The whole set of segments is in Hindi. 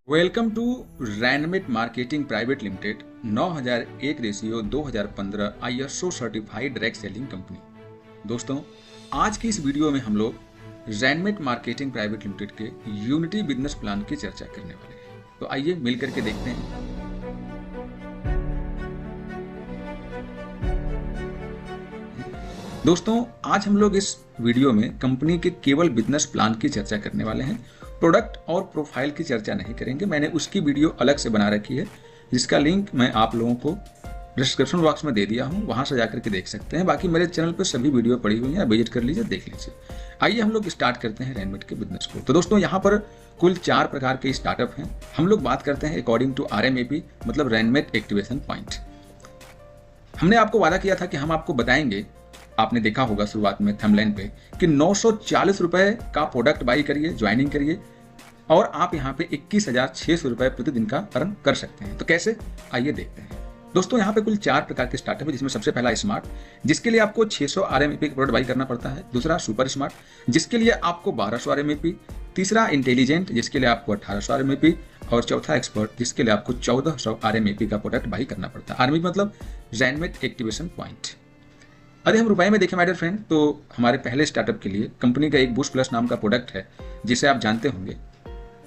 Welcome to Rainmet marketing private limited 9001 ratio 2015 ISO certified direct selling company. दोस्तों, आज की इस वीडियो में हम लोग रैनमेट मार्केटिंग प्राइवेट लिमिटेड के यूनिटी बिजनेस प्लान की चर्चा करने वाले हैं। तो आइए मिलकर के देखते हैं। दोस्तों, आज हम लोग इस वीडियो में कंपनी के केवल बिजनेस प्लान की चर्चा करने वाले हैं। प्रोडक्ट और प्रोफाइल की चर्चा नहीं करेंगे। मैंने उसकी वीडियो अलग से बना रखी है, जिसका लिंक मैं आप लोगों को डिस्क्रिप्शन बॉक्स में दे दिया हूं, वहां से जाकर के देख सकते हैं। बाकी मेरे चैनल पर सभी वीडियो पड़ी हुई हैं, विजिट कर लीजिए, देख लीजिए। आइए हम लोग स्टार्ट करते हैं रैनमेट के बिजनेस को। तो दोस्तों, यहाँ पर कुल 4 प्रकार के स्टार्टअप हैं। हम लोग बात करते हैं अकॉर्डिंग टू RMAP, मतलब रैनमेट एक्टिवेशन पॉइंट। हमने आपको वादा किया था कि हम आपको बताएंगे, आपने देखा होगा शुरुआत में थंबनेल पे, कि 940 रुपए का प्रोडक्ट बाई करिए, ज्वाइनिंग करिए और आप यहाँ पे 21,600 रुपए प्रतिदिन का अर्न कर सकते हैं। तो कैसे, आइए देखते हैं। दोस्तों, यहाँ पे कुल 4 प्रकार के स्टार्टअप है, जिसमें सबसे पहला स्मार्ट, जिसके लिए आपको 600 RMAP का प्रोडक्ट बाई करना पड़ता है। दूसरा सुपर स्मार्ट, जिसके लिए आपको 1200 RMAP। तीसरा इंटेलिजेंट, जिसके लिए आपको 1800 RMAP। और चौथा एक्सपर्ट, जिसके लिए आपको 1400 RMAP का प्रोडक्ट बाई करना पड़ता है। RMAP मतलब रैनमेट एक्टिवेशन पॉइंट। यदि हम रुपए में देखें माय डियर फ्रेंड, तो हमारे पहले स्टार्टअप के लिए कंपनी का एक बूस्ट प्लस नाम का प्रोडक्ट है, जिसे आप जानते होंगे।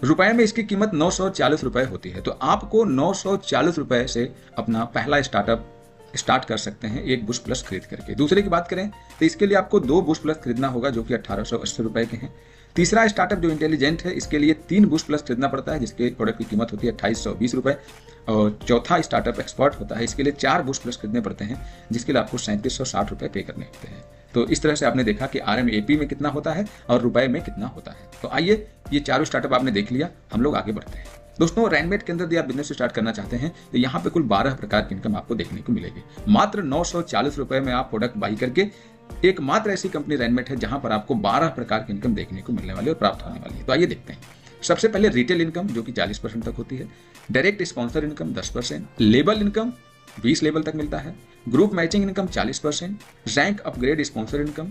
रुपए में इसकी कीमत 940 रुपए होती है। तो आपको 940 रुपए से अपना पहला स्टार्टअप स्टार्ट कर सकते हैं, एक बूस्ट प्लस खरीद करके। दूसरे की बात करें तो इसके लिए आपको 2 बूस्ट प्लस खरीदना होगा, जो कि 1880 रुपए के हैं। तीसरा स्टार्टअप जो इंटेलिजेंट है, इसके लिए 3 बूस्ट प्लस खरीदना पड़ता है, जिसके प्रोडक्ट की कीमत होती है 2820 रुपए। और चौथा स्टार्टअप एक्सपर्ट होता है, इसके लिए 4 बूस्ट प्लस खरीदने पड़ते हैं, जिसके लिए आपको 3760 रुपए पे करने होते हैं। तो इस तरह से आपने देखा कि RMAP में कितना होता है और रुपए में कितना होता है। तो आइए, ये चारों स्टार्टअप आपने देख लिया, हम लोग आगे बढ़ते हैं। दोस्तों, रैनमेट के अंदर यदि आप बिजनेस स्टार्ट करना चाहते हैं तो यहाँ पे कुल 12 प्रकार की इनकम आपको देखने को मिलेगी। मात्र 940 रुपए में आप प्रोडक्ट बाई करके, एकमात्र ऐसी कंपनी रैनमेट है जहां पर आपको 12 प्रकार की इनकम देखने को मिलने वाली और प्राप्त होने वाली है। तो आइए देखते हैं। सबसे पहले रिटेल इनकम, जो कि 40% तक होती है। Direct sponsor income 10%। लेबल इनकम 20 लेवल तक मिलता है। Group matching income 40%। Rank upgrade sponsor income,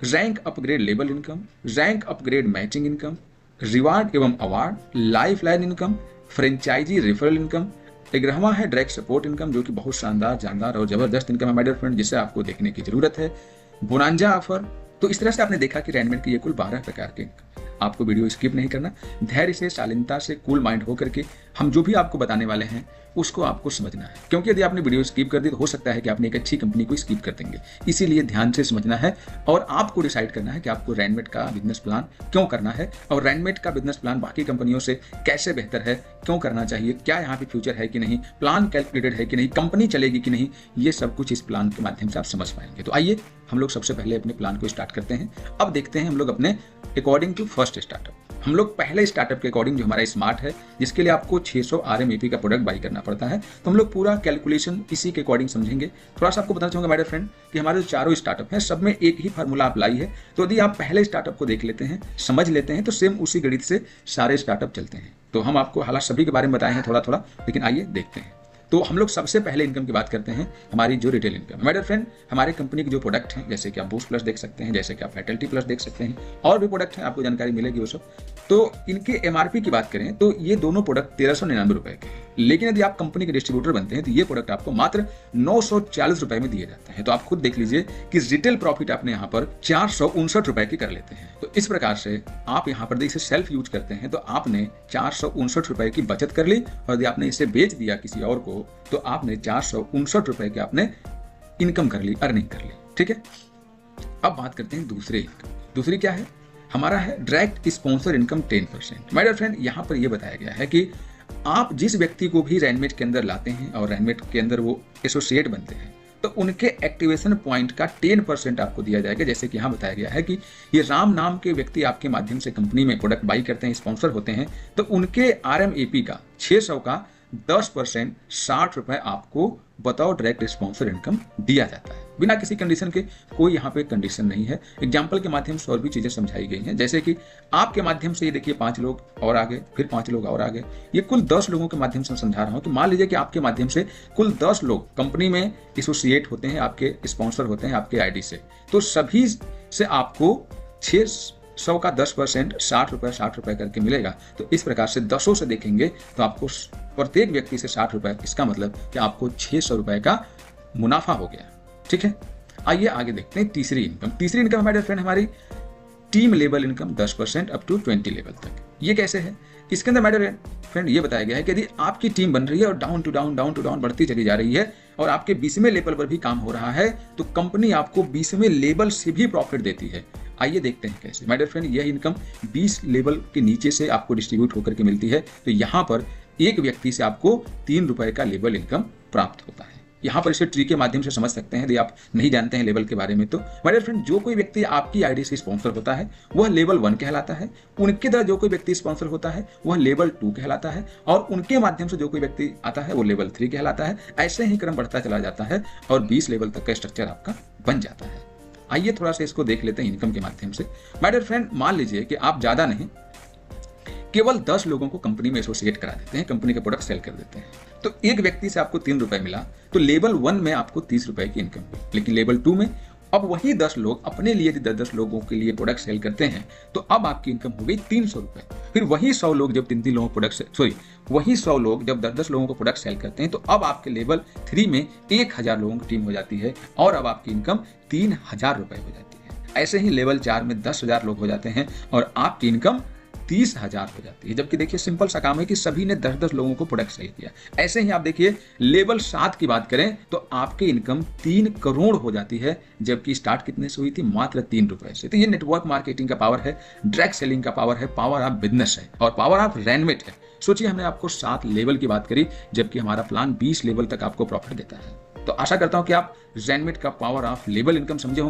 rank upgrade लेबल income, rank upgrade matching income, reward एवं award, life line income, franchise referral income. 11वां है डायरेक्ट सपोर्ट इनकम, जो कि बहुत शानदार, जानदार और जबरदस्त इनकम है माय डियर फ्रेंड, जिसे आपको देखने की जरूरत है। Bonanza offer. तो इस तरह से आपने देखा कि रैनमेट के ये कुल 12 प्रकार के इनकम। आपको वीडियो स्किप नहीं करना, धैर्य से, शालीनता से, कूल माइंड होकर के हम जो भी आपको बताने वाले हैं उसको आपको समझना है। क्योंकि यदि आपने वीडियो स्किप कर दी तो हो सकता है कि आपने एक अच्छी कंपनी को स्किप कर देंगे। इसीलिए ध्यान से समझना है और आपको डिसाइड करना है कि आपको रैनमेट का बिजनेस प्लान क्यों करना है और रैनमेट का बिजनेस प्लान बाकी कंपनियों से कैसे बेहतर है, क्यों करना चाहिए, क्या यहाँ पे फ्यूचर है कि नहीं, प्लान कैलकुलेटेड है कि नहीं, कंपनी चलेगी कि नहीं, ये सब कुछ इस प्लान के माध्यम से आप समझ पाएंगे। तो आइए हम लोग सबसे पहले अपने प्लान को स्टार्ट करते हैं। अब देखते हैं हम लोग अपने अकॉर्डिंग टू फर्स्ट स्टार्टअप। हम लोग पहले स्टार्टअप के अकॉर्डिंग, जो हमारा स्मार्ट है, जिसके लिए आपको 600 RMAP का प्रोडक्ट बाई करना पड़ता है, तो हम लोग पूरा कैलकुलेशन इसी के अकॉर्डिंग समझेंगे। थोड़ा सा आपको बताना चाहूंगा माय डियर फ्रेंड कि हमारे जो चारों स्टार्टअप हैं, सब में एक ही फार्मूला अप्लाई है। तो यदि आप पहले स्टार्टअप को देख लेते हैं, समझ लेते हैं, तो सेम उसी गणित से सारे स्टार्टअप चलते हैं। तो हम आपको हालांकि सभी के बारे में बताए हैं थोड़ा थोड़ा, लेकिन आइए देखते हैं। तो हम लोग सबसे पहले इनकम की बात करते हैं, हमारी जो retail income. My dear friend, हमारे कंपनी के जो प्रोडक्ट हैं, जैसे कि आप बूस्ट प्लस देख सकते हैं, जैसे कि आप फैटलिटी प्लस देख सकते हैं, और भी प्रोडक्ट हैं, आपको जानकारी मिलेगी वो सब। तो इनके MRP की बात करें तो ये दोनों प्रोडक्ट 1399 रुपए के हैं। लेकिन यदि आप कंपनी के डिस्ट्रीब्यूटर बनते हैं तो ये प्रोडक्ट आपको मात्र 940 रुपए में दिए जाते हैं। तो आप खुद देख लीजिए कि रिटेल प्रॉफिट आपने यहाँ पर 459 रुपए की कर लेते हैं। तो इस प्रकार से आप यहाँ पर इसे सेल्फ यूज करते हैं तो आपने 459 रुपए की बचत कर ली, और यदि आपने इसे बेच दिया किसी और को तो आपने 459 रुपए के आपने इनकम कर ली, अर्निंग कर ली। ठीक है, अब बात करते हैं दूसरे इनकम। दूसरी क्या है, हमारा है direct sponsor income 10%। My dear friend, यहाँ पर यह बताया गया है कि आप जिस व्यक्ति को भी रैनमेट के अंदर लाते हैं और रैनमेट के अंदर वो एसोसिएट बनते हैं, तो उनके एक्टिवेशन पॉइंट का 10% आपको दिया जाएगा। जैसे कि यहाँ बताया गया है कि ये राम नाम के व्यक्ति आपके माध्यम से कंपनी में प्रोडक्ट बाई करते हैं, स्पॉन्सर होते हैं, तो उनके RMAP का 600 का 10% 60 रुपए आपको बताओ डायरेक्ट स्पॉन्सर इनकम दिया जाता है, बिना किसी कंडीशन के। कोई यहाँ पे कंडीशन नहीं है। एग्जाम्पल के माध्यम से और भी चीजें समझाई गई हैं, जैसे कि आपके माध्यम से ये देखिए 5 लोग और आगे, फिर 5 लोग और आगे, ये कुल 10 लोगों के माध्यम से समझा रहा हूँ। तो मान लीजिए कि आपके माध्यम से कुल 10 लोग कंपनी में एसोसिएट होते हैं, आपके स्पॉन्सर होते हैं आपके ID से, तो सभी से आपको 100 का 10% 60 रुपये करके मिलेगा। तो इस प्रकार से 10 से देखेंगे तो आपको प्रत्येक व्यक्ति से 60 रुपये, इसका मतलब कि आपको 600 रुपये का मुनाफा हो गया। ठीक है, आइए आगे देखते हैं तीसरी इनकम। तीसरी इनकम हमारे फ्रेंड हमारी team level income 10% up to 20 level तक। ये कैसे है? इसके अंदर हमारे फ्रेंड ये बताया गया है कि यदि आपकी टीम बन रही है और डाउन टू डाउन बढ़ती चली जा रही है और आपके 20वें लेवल पर भी काम हो रहा है तो कंपनी आपको 20वें लेवल से भी प्रॉफिट देती है। आइए देखते हैं कैसे। माय डियर फ्रेंड, यह इनकम 20 लेवल के नीचे से आपको डिस्ट्रीब्यूट होकर के मिलती है। तो यहाँ पर एक व्यक्ति से आपको 3 रुपए का लेवल इनकम प्राप्त होता है। यहाँ पर इसे ट्री के माध्यम से समझ सकते हैं यदि आप नहीं जानते हैं लेवल के बारे में। तो माय डियर फ्रेंड, जो कोई व्यक्ति आपकी आईडी से स्पॉन्सर होता है वह लेवल 1 कहलाता है। उनके द्वारा जो कोई व्यक्ति स्पॉन्सर होता है वह लेवल 2 कहलाता है और उनके माध्यम से जो कोई व्यक्ति आता है वो लेवल 3 कहलाता है। ऐसे ही क्रम बढ़ता चला जाता है और 20 लेवल तक का स्ट्रक्चर आपका बन जाता है। आइए थोड़ा सा इसको देख लेते हैं इनकम के माध्यम से। माय डियर फ्रेंड, मान लीजिए कि आप ज्यादा नहीं, केवल 10 लोगों को कंपनी में एसोसिएट करा देते हैं, कंपनी के प्रोडक्ट सेल कर देते हैं। तो एक व्यक्ति से आपको 3 रुपए मिला तो लेवल 1 में आपको 30 रुपए की इनकम हुई। लेकिन लेवल 2 में अब वही 10 लोग अपने लिए 10 लोगों के लिए प्रोडक्ट सेल करते हैं तो अब आपकी इनकम हो गई 300 रुपए। फिर वही 100 लोग जब 3 लोगों को वही 100 लोग जब 10 लोगों को प्रोडक्ट सेल करते हैं तो अब आपके लेवल 3 में 1000 लोगों की टीम हो जाती है और अब आपकी इनकम 3000 रुपए हो जाती है। ऐसे ही लेवल 4 में 10,000 लोग हो जाते हैं और आपकी इनकम 30,000 हो जाती है। जबकि देखिए सिंपल सा काम है कि सभी ने 10 लोगों को प्रोडक्ट सेल किया। ऐसे ही आप देखिए लेवल 7 की बात करें तो आपकी इनकम 3 करोड़ हो जाती है, जबकि स्टार्ट कितने से हुई थी? मात्र 3 रुपए से। तो ये नेटवर्क मार्केटिंग का पावर है, डायरेक्ट सेलिंग का पावर है, पावर ऑफ बिजनेस है और पावर ऑफ रैनमेट है। सोचिए हमने आपको 7 लेवल की बात करी जबकि हमारा प्लान 20 लेवल तक आपको प्रॉफिट देता है। तो आशा करता हूं कि आप रैनमेट का पावर ऑफ लेवल इनकम समझे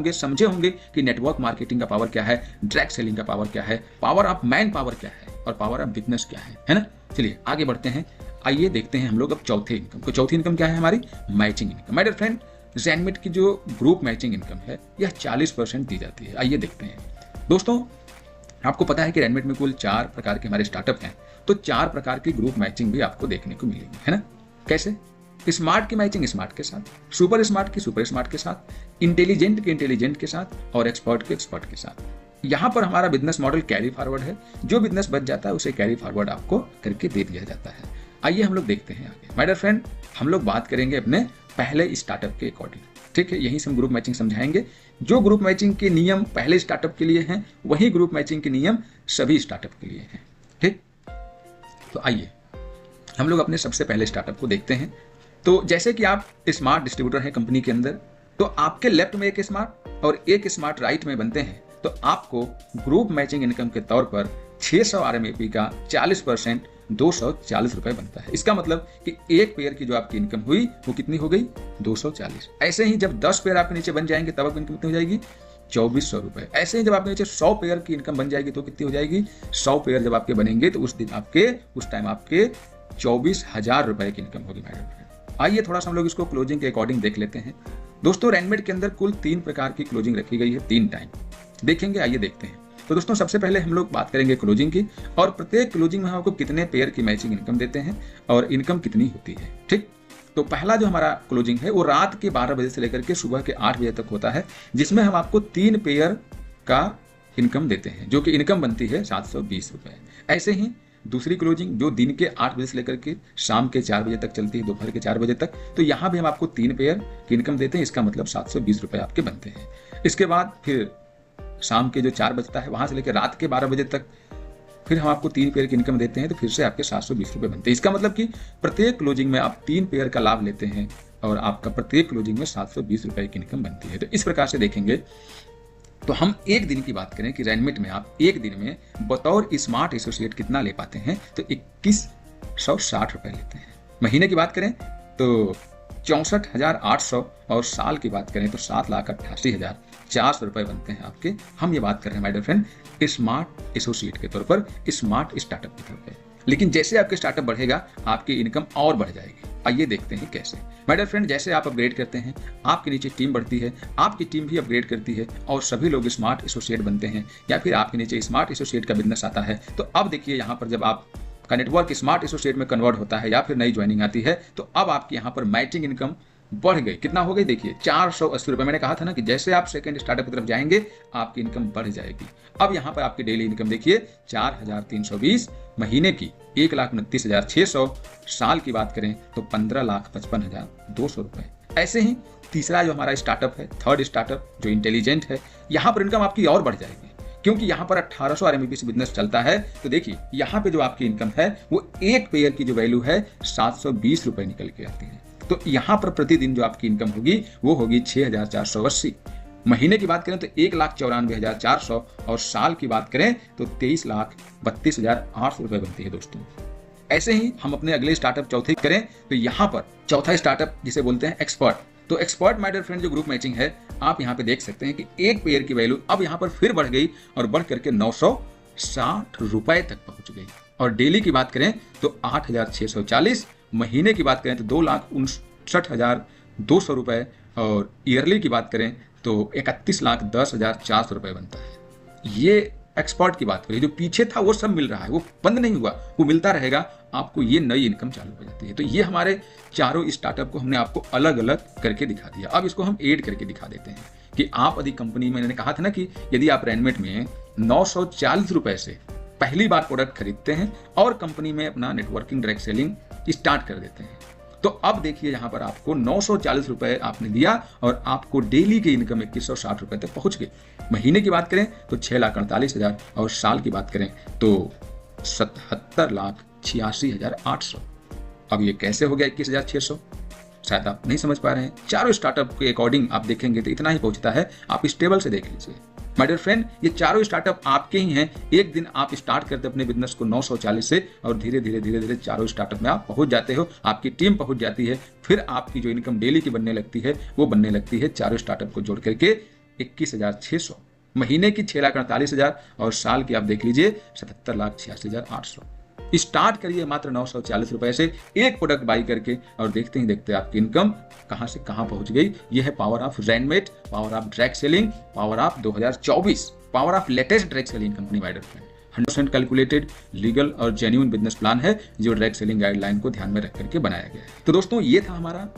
होंगे कि नेटवर्क मार्केटिंग का पावर क्या है, डायरेक्ट सेलिंग का पावर क्या है, पावर ऑफ मैन पावर क्या है और पावर ऑफ बिजनेस क्या है ना। चलिए आगे बढ़ते हैं। आइए देखते हैं हम लोग अब चौथे इनकम को। चौथी इनकम क्या है हमारी? Matching income. My dear friend, Rainmet की जो ग्रुप मैचिंग इनकम है यह 40% दी जाती है। आइए देखते हैं दोस्तों, आपको पता है कि रैनमेट में कुल 4 प्रकार के हमारे स्टार्टअप हैं, तो 4 प्रकार की ग्रुप मैचिंग भी आपको देखने को मिलेगी, है ना। कैसे? स्मार्ट की मैचिंग स्मार्ट के साथ, सुपर स्मार्ट की सुपर स्मार्ट के साथ, इंटेलिजेंट के इंटेलिजेंट के साथ और एक्सपर्ट के एक्सपर्ट के साथ। यहाँ पर हमारा बिजनेस मॉडल कैरी फॉरवर्ड है। जो बिजनेस बच जाता है उसे कैरी फॉरवर्ड आपको करके दे दिया जाता है। आइए हम लोग देखते हैं आगे। माय डियर फ्रेंड, हम लोग बात करेंगे अपने पहले स्टार्टअप के अकॉर्डिंग। ठीक है, यहीं से हम ग्रुप मैचिंग समझाएंगे। जो ग्रुप मैचिंग के नियम पहले स्टार्टअप के लिए हैं वही ग्रुप मैचिंग के नियम सभी स्टार्टअप के लिए हैं। ठीक, तो आइए हम लोग अपने सबसे पहले स्टार्टअप को देखते हैं। तो जैसे कि आप स्मार्ट डिस्ट्रीब्यूटर हैं कंपनी के अंदर, तो आपके लेफ्ट में एक स्मार्ट और एक स्मार्ट राइट में बनते हैं, तो आपको ग्रुप मैचिंग इनकम के तौर पर 600 RMAP का 40% 240 रुपए बनता है। इसका मतलब कि एक पेयर की जो आपकी इनकम हुई वो कितनी हो गई? 240। ऐसे ही जब 10 पेयर आपके नीचे बन जाएंगे तब आपकी इनकम कितनी हो जाएगी? 2400 रुपए। ऐसे ही जब आपके नीचे 100 पेयर की इनकम बन जाएगी तो कितनी हो जाएगी? 100 पेयर जब आपके बनेंगे तो उस टाइम आपके 24,000 रुपए की इनकम होगी। मैडम आइए थोड़ा सा हम लोग इसको क्लोजिंग के अकॉर्डिंग देख लेते हैं। दोस्तों रैनमेट के अंदर कुल 3 प्रकार की क्लोजिंग रखी गई है, 3 टाइम देखेंगे। आइए देखते हैं। तो दोस्तों सबसे पहले हम लोग बात करेंगे क्लोजिंग की और प्रत्येक क्लोजिंग में हम आपको कितने पेयर की मैचिंग इनकम देते हैं और इनकम कितनी होती है। ठीक, तो पहला जो हमारा क्लोजिंग है वो रात के 12 बजे से लेकर के सुबह के 8 बजे तक होता है, जिसमें हम आपको 3 पेयर का इनकम देते हैं जो कि इनकम बनती है 720 रुपए। ऐसे ही दूसरी क्लोजिंग जो दिन के 8 बजे से लेकर के शाम के 4 बजे तक चलती है, दोपहर के 4 बजे तक, तो यहाँ भी हम आपको 3 पेयर की इनकम देते हैं। इसका मतलब 720 रुपए आपके बनते हैं। इसके बाद फिर शाम के जो 4 बजता है वहां से लेकर रात के 12 बजे तक फिर हम आपको 3 पेयर की इनकम देते हैं, तो फिर से आपके 720 रुपए बनते हैं। इसका मतलब कि प्रत्येक क्लोजिंग में आप 3 पेयर का लाभ लेते हैं और आपका प्रत्येक क्लोजिंग में 720 रुपए की इनकम बनती है। तो इस प्रकार से देखेंगे तो हम एक दिन की बात करें कि रैनमेट में आप एक दिन में बतौर स्मार्ट एसोसिएट कितना ले पाते हैं, तो 2160 रुपए लेते हैं। महीने की बात करें तो 64,800 और साल की बात करें तो 7,88,400 रुपए बनते हैं आपके। हम ये बात कर रहे हैं my dear friend smart associate के तौर पर, स्मार्ट स्टार्टअप के तौर पर। लेकिन जैसे आपके स्टार्टअप बढ़ेगा आपकी इनकम और बढ़ जाएगी। आइए देखते हैं कैसे। माय डियर फ्रेंड, जैसे आप अपग्रेड करते हैं आपके नीचे टीम बढ़ती है, आपकी टीम भी अपग्रेड करती है और सभी लोग स्मार्ट एसोसिएट बनते हैं या फिर आपके नीचे स्मार्ट एसोसिएट का बिजनेस आता है। तो अब देखिए यहाँ पर जब आपका नेटवर्क स्मार्ट एसोसिएट में कन्वर्ट होता है या फिर नई ज्वाइनिंग आती है तो अब आपकी यहाँ पर मैचिंग इनकम बढ़ गई। कितना हो गई देखिए 480 रुपये। मैंने कहा था ना कि जैसे आप सेकंड स्टार्टअप की तरफ जाएंगे आपकी इनकम बढ़ जाएगी। अब यहाँ पर आपकी डेली इनकम देखिए 4320, महीने की 1,29,600, साल की बात करें तो 15,55,200 रुपये। ऐसे ही तीसरा जो हमारा स्टार्टअप है, थर्ड स्टार्टअप जो इंटेलिजेंट है, यहाँ पर इनकम आपकी और बढ़ जाएगी क्योंकि यहाँ पर 1800 RMB से बिजनेस चलता है। तो देखिए यहाँ पे जो आपकी इनकम है वो एक पेयर की जो वैल्यू है 720 रुपये निकल के आती है। तो यहाँ पर प्रतिदिन जो आपकी इनकम होगी वो होगी 6,480। महीने की बात करें तो 1,94,400 और साल की बात करें तो 23,32,800 रुपये बनती है दोस्तों। ऐसे ही हम अपने अगले स्टार्टअप चौथे करें तो यहाँ पर चौथा स्टार्टअप जिसे बोलते हैं एक्सपर्ट। तो एक्सपर्ट माय डियर फ्रेंड जो ग्रुप मैचिंग है, आप यहाँ पे देख सकते हैं कि एक पेयर की वैल्यू अब यहाँ पर फिर बढ़ गई और बढ़ करके 960 रुपए तक पहुंच गई। और डेली की बात करें तो 8,640, महीने की बात करें तो 2,59,200 रुपए और ईयरली की बात करें तो 31,10,400 रुपए बनता है। ये एक्सपर्ट की बात करें, जो पीछे था वो सब मिल रहा है, वो बंद नहीं हुआ, वो मिलता रहेगा आपको। ये नई इनकम चालू हो जाती है। तो ये हमारे चारों स्टार्टअप को हमने आपको अलग अलग करके दिखा दिया। अब इसको हम ऐड करके दिखा देते हैं कि आप यदि कंपनी में, मैंने कहा था ना कि यदि आप रेनमेट में 940 रुपए से पहली बार प्रोडक्ट खरीदते हैं और कंपनी में अपना नेटवर्किंग डायरेक्ट सेलिंग स्टार्ट कर देते हैं, तो अब देखिए यहाँ पर आपको 940 रुपए आपने दिया और आपको डेली की इनकम 2160 रुपए तक पहुंच गई। महीने की बात करें तो 6,48,000 और साल की बात करें तो 77,86,800। अब ये कैसे हो गया 21,600? शायद आप नहीं समझ पा रहे हैं। चारों स्टार्टअप के अकॉर्डिंग आप देखेंगे तो इतना ही पहुंचता है। आप इस टेबल से देख लीजिए माय डियर फ्रेंड, ये चारों स्टार्टअप आपके ही हैं। एक दिन आप स्टार्ट करते अपने बिजनेस को 940 से और धीरे धीरे चारों स्टार्टअप में आप पहुंच जाते हो, आपकी टीम पहुंच जाती है। फिर आपकी जो इनकम डेली की बनने लगती है वो बनने लगती है चारों स्टार्टअप को जोड़ करके 21,600, महीने की 6,48,000 और साल की आप देख लीजिए 77,86,800। स्टार्ट करिए मात्र 940 रुपए से एक प्रोडक्ट बाई करके और देखते ही देखते आपकी इनकम कहां से कहां पहुंच गई। यह है power of Rainmet, power of direct selling, power of 2024, power of latest direct selling company my dear friend. 100% calculated, legal और जेन्युइन बिजनेस प्लान है जो डायरेक्ट सेलिंग गाइडलाइन को ध्यान में रख करके बनाया गया है। तो दोस्तों ये था हमारा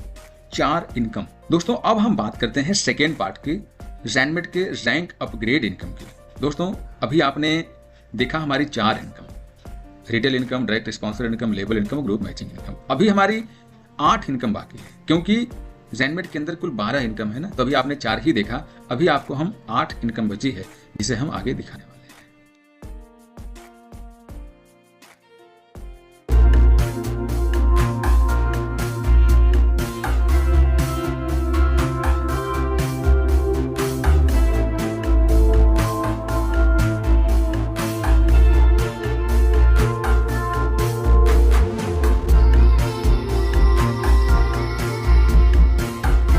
4 इनकम। दोस्तों अब हम बात करते हैं सेकेंड पार्ट की, रेनमेट के रैंक अपग्रेड इनकम की। दोस्तों अभी आपने देखा हमारी 4 income, retail income, direct sponsor income, label income, group matching income. अभी हमारी 8 इनकम बाकी है क्योंकि रेनमेट के अंदर कुल 12 इनकम है ना, तो अभी आपने 4 ही देखा। अभी आपको हम 8 इनकम बची है जिसे हम आगे दिखाने वाले हैं।